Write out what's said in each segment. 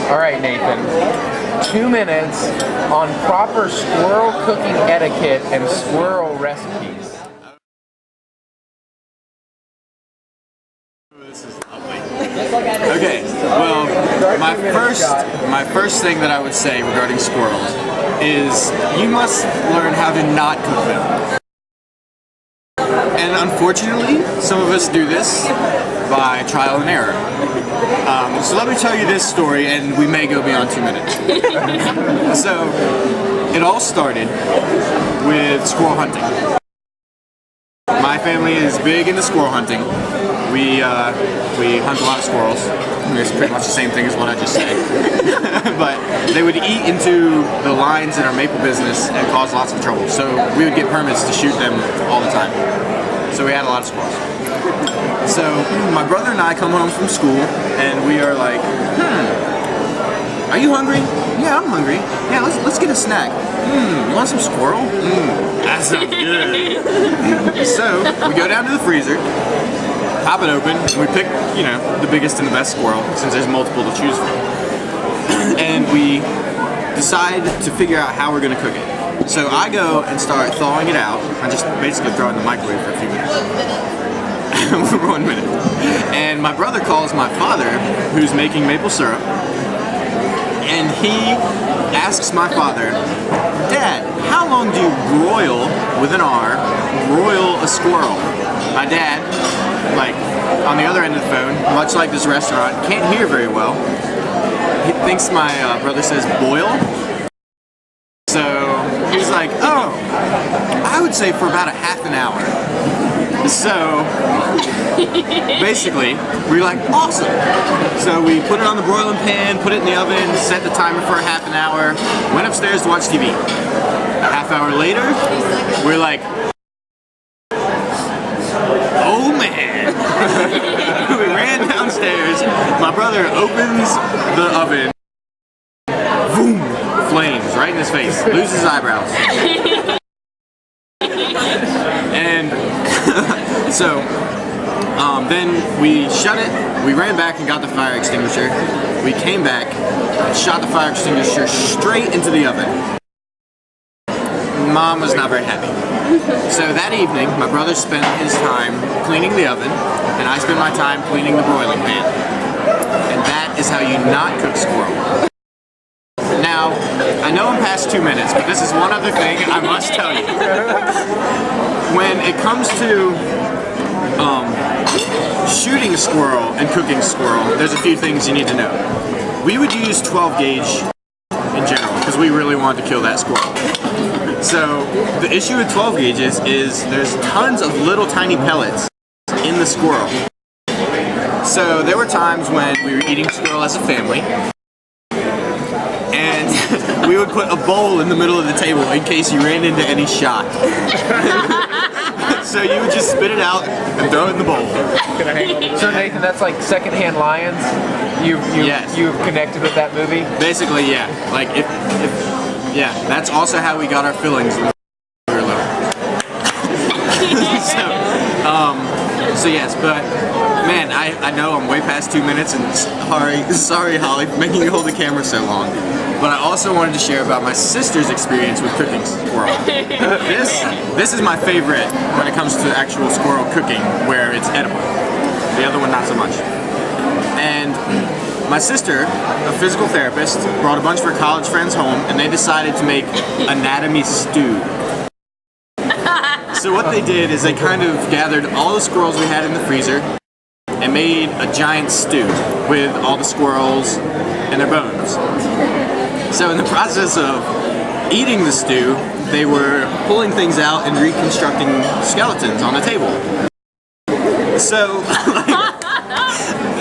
All right, Nathan. 2 minutes on proper squirrel cooking etiquette and squirrel recipes. This is lovely. Okay, well, my first thing that I would say regarding squirrels is you must learn how to not cook them. And unfortunately, some of us do this by trial and error. So let me tell you this story, and we may go beyond 2 minutes. So, it all started with squirrel hunting. My family is big into squirrel hunting. We hunt a lot of squirrels. It's pretty much the same thing as what I just said. But they would eat into the lines in our maple business and cause lots of trouble. So we would get permits to shoot them all the time. So we had a lot of squirrels. So my brother and I come home from school and we are like, are you hungry? Yeah, I'm hungry. Yeah, let's get a snack. You want some squirrel? That sounds good. So we go down to the freezer, pop it open, and we pick, the biggest and the best squirrel, since there's multiple to choose from. And we decide to figure out how we're gonna cook it. So I go and start thawing it out. I just basically throw it in the microwave for a few minutes. 1 minute. And my brother calls my father, who's making maple syrup, and he asks my father, Dad, how long do you broil, with an R, broil a squirrel? My dad, on the other end of the phone, much like this restaurant, can't hear very well. He thinks my brother says boil. So he's like, oh, I would say for about a half an hour. So basically, we're like, awesome. So we put it on the broiling pan, put it in the oven, set the timer for a half an hour, went upstairs to watch TV. A half hour later, we're like, oh man. We ran downstairs, my brother opens the oven, boom, flames right in his face, loses his eyebrows. And so then we shut it, we ran back and got the fire extinguisher, we came back and shot the fire extinguisher straight into the oven. Mom was not very happy. So that evening, my brother spent his time cleaning the oven, and I spent my time cleaning the broiling pan. And that is how you not cook squirrel. Now, I know I'm past 2 minutes, but this is one other thing I must tell you. When it comes to shooting a squirrel and cooking a squirrel, there's a few things you need to know. We would use 12 gauge in general, because we really wanted to kill that squirrel. So, the issue with 12 gauges is there's tons of little tiny pellets in the squirrel. So there were times when we were eating squirrel as a family, and we would put a bowl in the middle of the table in case you ran into any shot. So you would just spit it out and throw it in the bowl. So Nathan, that's like Secondhand Lions? You've connected with that movie? Basically, yeah. Like yeah, that's also how we got our fillings when we were little. So yes, but man, I know I'm way past 2 minutes, and sorry Holly for making you hold the camera so long. But I also wanted to share about my sister's experience with cooking squirrel. This is my favorite when it comes to actual squirrel cooking, where it's edible. The other one, not so much. And my sister, a physical therapist, brought a bunch of her college friends home, and they decided to make anatomy stew. So what they did is they kind of gathered all the squirrels we had in the freezer and made a giant stew with all the squirrels and their bones. So in the process of eating the stew, they were pulling things out and reconstructing skeletons on the table. So,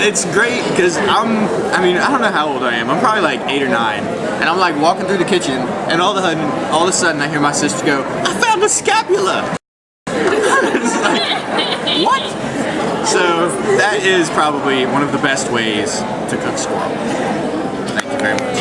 it's great because I don't know how old I am. I'm probably like 8 or 9. And I'm like walking through the kitchen, and all of a sudden I hear my sister go, I found a scapula! It's like, what? So that is probably one of the best ways to cook squirrel. Thank you very much.